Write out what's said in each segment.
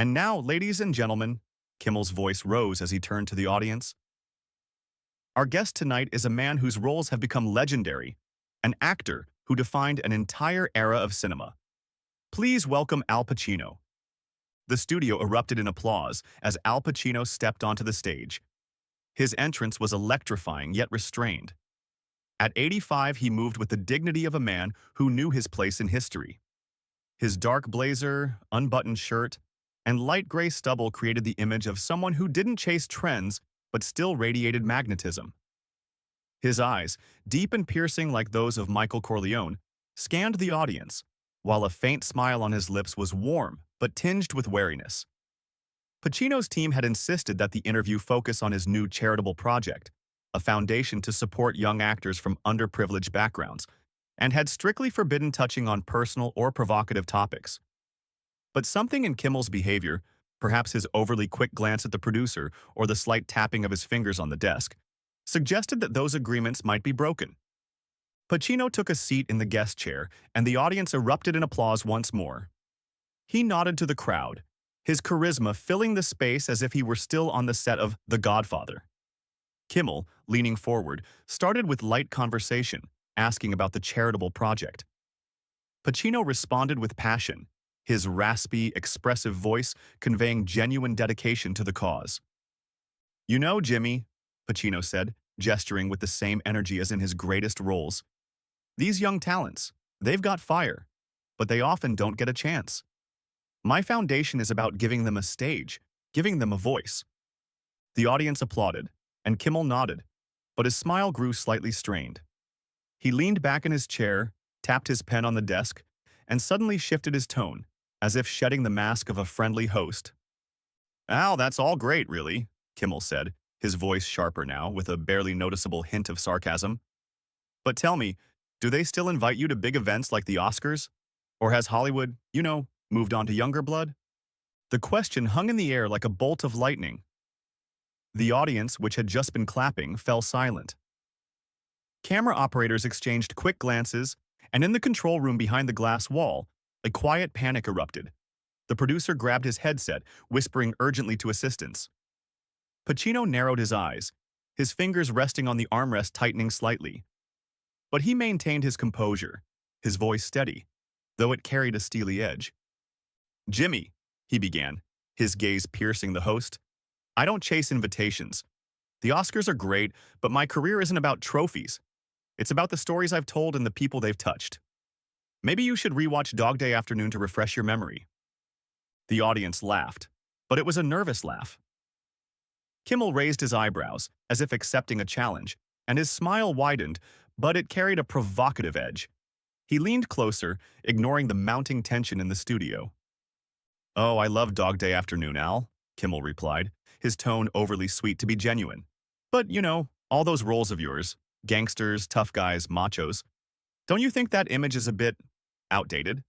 And now, ladies and gentlemen, Kimmel's voice rose as he turned to the audience. Our guest tonight is a man whose roles have become legendary, an actor who defined an entire era of cinema. Please welcome Al Pacino. The studio erupted in applause as Al Pacino stepped onto the stage. His entrance was electrifying yet restrained. At 85, he moved with the dignity of a man who knew his place in history. His dark blazer, unbuttoned shirt, and light gray stubble created the image of someone who didn't chase trends but still radiated magnetism. His eyes, deep and piercing like those of Michael Corleone, scanned the audience, while a faint smile on his lips was warm but tinged with wariness. Pacino's team had insisted that the interview focus on his new charitable project, a foundation to support young actors from underprivileged backgrounds, and had strictly forbidden touching on personal or provocative topics. But something in Kimmel's behavior, perhaps his overly quick glance at the producer or the slight tapping of his fingers on the desk, suggested that those agreements might be broken. Pacino took a seat in the guest chair, and the audience erupted in applause once more. He nodded to the crowd, his charisma filling the space as if he were still on the set of The Godfather. Kimmel, leaning forward, started with light conversation, asking about the charitable project. Pacino responded with passion, his raspy, expressive voice conveying genuine dedication to the cause. "You know, Jimmy," Pacino said, gesturing with the same energy as in his greatest roles, "these young talents, they've got fire, but they often don't get a chance. My foundation is about giving them a stage, giving them a voice." The audience applauded, and Kimmel nodded, but his smile grew slightly strained. He leaned back in his chair, tapped his pen on the desk, and suddenly shifted his tone, as if shedding the mask of a friendly host. "Al, that's all great, really," Kimmel said, his voice sharper now, with a barely noticeable hint of sarcasm. "But tell me, do they still invite you to big events like the Oscars? Or has Hollywood, moved on to younger blood?" The question hung in the air like a bolt of lightning. The audience, which had just been clapping, fell silent. Camera operators exchanged quick glances, and in the control room behind the glass wall, a quiet panic erupted. The producer grabbed his headset, whispering urgently to assistants. Pacino narrowed his eyes, his fingers resting on the armrest tightening slightly. But he maintained his composure, his voice steady, though it carried a steely edge. "Jimmy," he began, his gaze piercing the host, "I don't chase invitations. The Oscars are great, but my career isn't about trophies. It's about the stories I've told and the people they've touched. Maybe you should rewatch Dog Day Afternoon to refresh your memory." The audience laughed, but it was a nervous laugh. Kimmel raised his eyebrows, as if accepting a challenge, and his smile widened, but it carried a provocative edge. He leaned closer, ignoring the mounting tension in the studio. "Oh, I love Dog Day Afternoon, Al," Kimmel replied, his tone overly sweet to be genuine. "But, all those roles of yours, gangsters, tough guys, machos, don't you think that image is a bit outdated?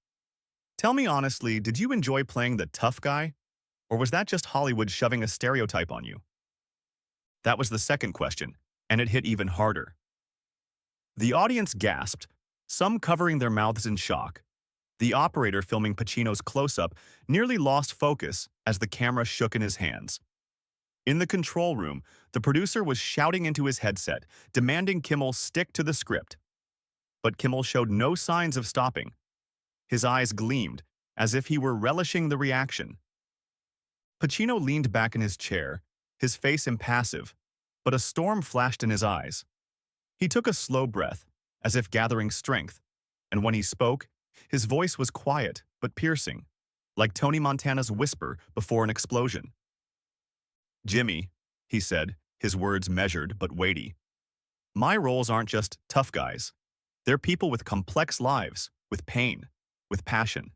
Tell me honestly, did you enjoy playing the tough guy? Or was that just Hollywood shoving a stereotype on you?" That was the second question, and it hit even harder. The audience gasped, some covering their mouths in shock. The operator filming Pacino's close-up nearly lost focus as the camera shook in his hands. In the control room, the producer was shouting into his headset, demanding Kimmel stick to the script. But Kimmel showed no signs of stopping. His eyes gleamed, as if he were relishing the reaction. Pacino leaned back in his chair, his face impassive, but a storm flashed in his eyes. He took a slow breath, as if gathering strength, and when he spoke, his voice was quiet but piercing, like Tony Montana's whisper before an explosion. "Jimmy," he said, his words measured but weighty, "my roles aren't just tough guys. They're people with complex lives, with pain, with passion.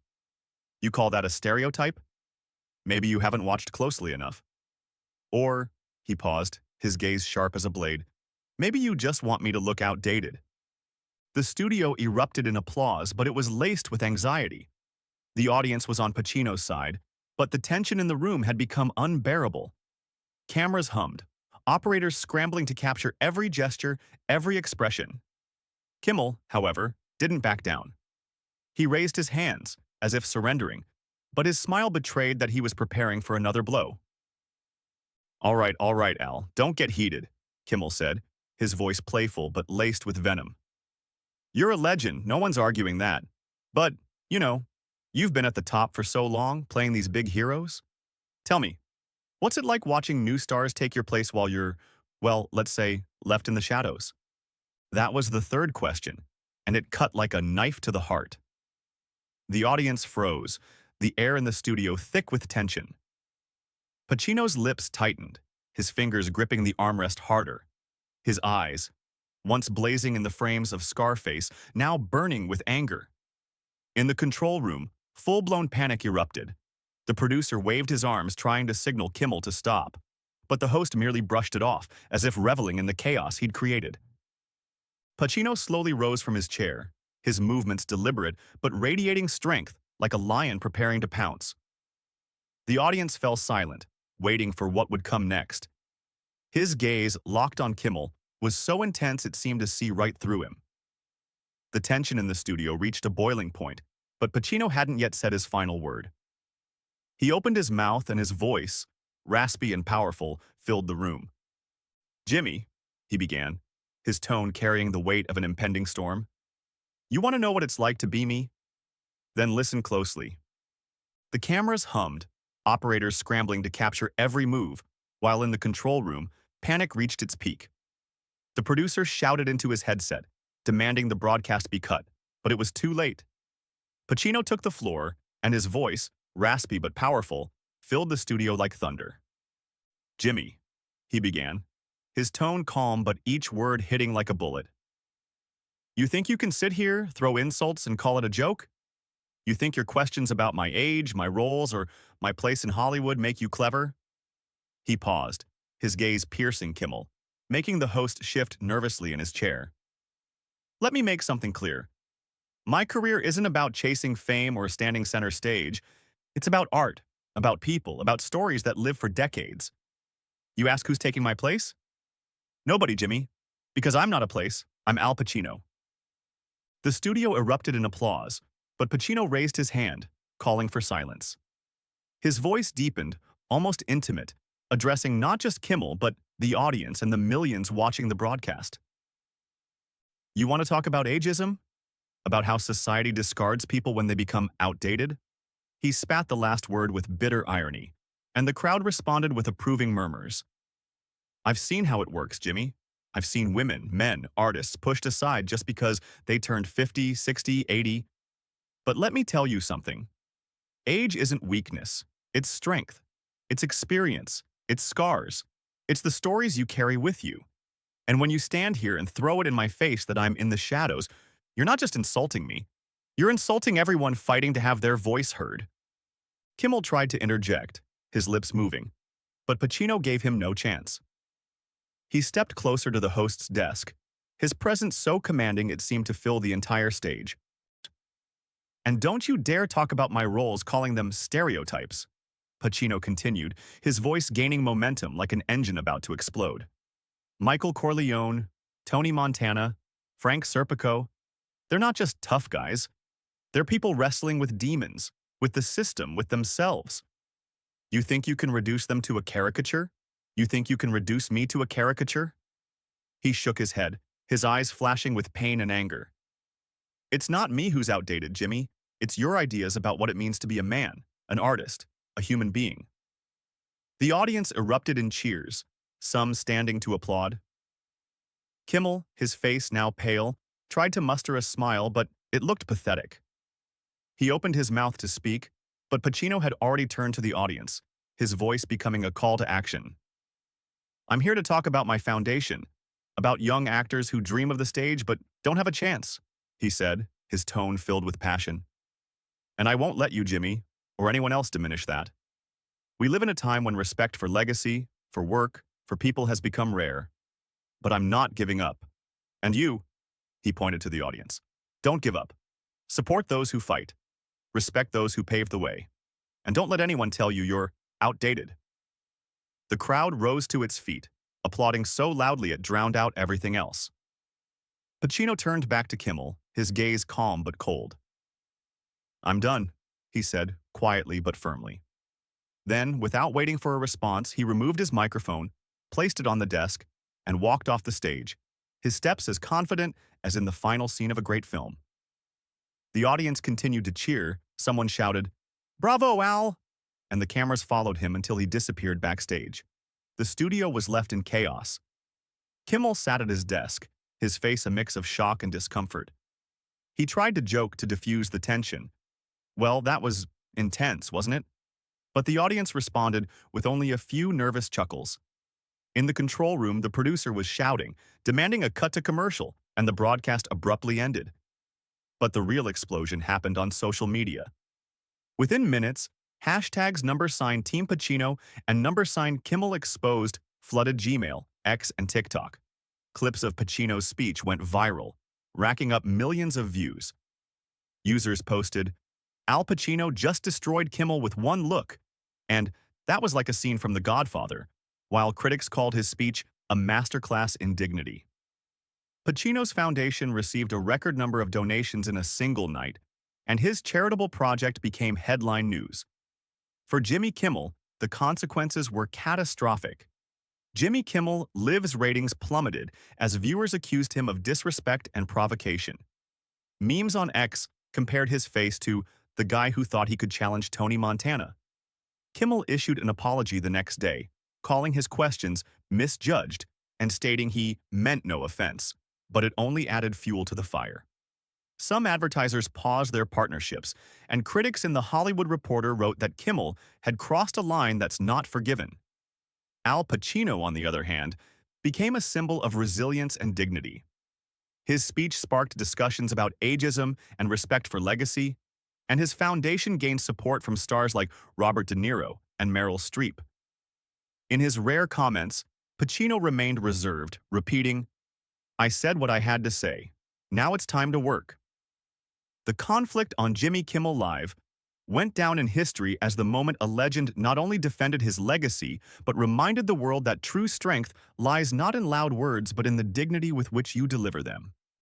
You call that a stereotype? Maybe you haven't watched closely enough. Or," he paused, his gaze sharp as a blade, "maybe you just want me to look outdated." The studio erupted in applause, but it was laced with anxiety. The audience was on Pacino's side, but the tension in the room had become unbearable. Cameras hummed, operators scrambling to capture every gesture, every expression. Kimmel, however, didn't back down. He raised his hands, as if surrendering, but his smile betrayed that he was preparing for another blow. All right, Al, don't get heated, Kimmel said, his voice playful but laced with venom. You're a legend, no one's arguing that. But, you know, you've been at the top for so long, playing these big heroes. Tell me, what's it like watching new stars take your place while you're, well, let's say, left in the shadows? That was the third question, and it cut like a knife to the heart. The audience froze, the air in the studio thick with tension. Pacino's lips tightened, his fingers gripping the armrest harder. His eyes, once blazing in the frames of Scarface, now burning with anger. In the control room, full-blown panic erupted. The producer waved his arms trying to signal Kimmel to stop, but the host merely brushed it off, as if reveling in the chaos he'd created. Pacino slowly rose from his chair, his movements deliberate but radiating strength like a lion preparing to pounce. The audience fell silent, waiting for what would come next. His gaze, locked on Kimmel, was so intense it seemed to see right through him. The tension in the studio reached a boiling point, but Pacino hadn't yet said his final word. He opened his mouth and his voice, raspy and powerful, filled the room. "Jimmy," he began, his tone carrying the weight of an impending storm, "you want to know what it's like to be me? Then listen closely." The cameras hummed, operators scrambling to capture every move, while in the control room, panic reached its peak. The producer shouted into his headset, demanding the broadcast be cut, but it was too late. Pacino took the floor, and his voice, raspy but powerful, filled the studio like thunder. "Jimmy," he began, his tone calm but each word hitting like a bullet. "You think you can sit here, throw insults, and call it a joke? You think your questions about my age, my roles, or my place in Hollywood make you clever?" He paused, his gaze piercing Kimmel, making the host shift nervously in his chair. "Let me make something clear. My career isn't about chasing fame or standing center stage. It's about art, about people, about stories that live for decades. You ask who's taking my place? Nobody, Jimmy. Because I'm not a place, I'm Al Pacino." The studio erupted in applause, but Pacino raised his hand, calling for silence. His voice deepened, almost intimate, addressing not just Kimmel, but the audience and the millions watching the broadcast. "You want to talk about ageism? About how society discards people when they become outdated?" He spat the last word with bitter irony, and the crowd responded with approving murmurs. "I've seen how it works, Jimmy. I've seen women, men, artists pushed aside just because they turned 50, 60, 80. But let me tell you something. Age isn't weakness. It's strength. It's experience. It's scars. It's the stories you carry with you. And when you stand here and throw it in my face that I'm in the shadows, you're not just insulting me. You're insulting everyone fighting to have their voice heard." Kimmel tried to interject, his lips moving, but Pacino gave him no chance. He stepped closer to the host's desk, his presence so commanding it seemed to fill the entire stage. "And don't you dare talk about my roles calling them stereotypes," Pacino continued, his voice gaining momentum like an engine about to explode. "Michael Corleone, Tony Montana, Frank Serpico, they're not just tough guys. They're people wrestling with demons, with the system, with themselves. You think you can reduce them to a caricature? You think you can reduce me to a caricature?" He shook his head, his eyes flashing with pain and anger. "It's not me who's outdated, Jimmy. It's your ideas about what it means to be a man, an artist, a human being." The audience erupted in cheers, some standing to applaud. Kimmel, his face now pale, tried to muster a smile, but it looked pathetic. He opened his mouth to speak, but Pacino had already turned to the audience, his voice becoming a call to action. "I'm here to talk about my foundation, about young actors who dream of the stage but don't have a chance," he said, his tone filled with passion. "And I won't let you, Jimmy, or anyone else diminish that. We live in a time when respect for legacy, for work, for people has become rare. But I'm not giving up. And you," he pointed to the audience, "don't give up. Support those who fight. Respect those who pave the way. And don't let anyone tell you you're outdated." The crowd rose to its feet, applauding so loudly it drowned out everything else. Pacino turned back to Kimmel, his gaze calm but cold. "I'm done," he said, quietly but firmly. Then, without waiting for a response, he removed his microphone, placed it on the desk, and walked off the stage, his steps as confident as in the final scene of a great film. The audience continued to cheer. Someone shouted, "Bravo, Al!" and the cameras followed him until he disappeared backstage. The studio was left in chaos. Kimmel sat at his desk, his face a mix of shock and discomfort. He tried to joke to diffuse the tension. Well, that was intense, wasn't it? But the audience responded with only a few nervous chuckles. In the control room, the producer was shouting, demanding a cut to commercial, and the broadcast abruptly ended. But the real explosion happened on social media. Within minutes, hashtags #Team Pacino and #Kimmel exposed flooded Gmail, X, and TikTok. Clips of Pacino's speech went viral, racking up millions of views. Users posted, "Al Pacino just destroyed Kimmel with one look," and "that was like a scene from The Godfather," while critics called his speech a masterclass in dignity. Pacino's foundation received a record number of donations in a single night, and his charitable project became headline news. For Jimmy Kimmel, the consequences were catastrophic. Jimmy Kimmel Live's ratings plummeted as viewers accused him of disrespect and provocation. Memes on X compared his face to the guy who thought he could challenge Tony Montana. Kimmel issued an apology the next day, calling his questions misjudged and stating he meant no offense, but it only added fuel to the fire. Some advertisers paused their partnerships, and critics in The Hollywood Reporter wrote that Kimmel had crossed a line that's not forgiven. Al Pacino, on the other hand, became a symbol of resilience and dignity. His speech sparked discussions about ageism and respect for legacy, and his foundation gained support from stars like Robert De Niro and Meryl Streep. In his rare comments, Pacino remained reserved, repeating, "I said what I had to say. Now it's time to work." The conflict on Jimmy Kimmel Live went down in history as the moment a legend not only defended his legacy, but reminded the world that true strength lies not in loud words but in the dignity with which you deliver them.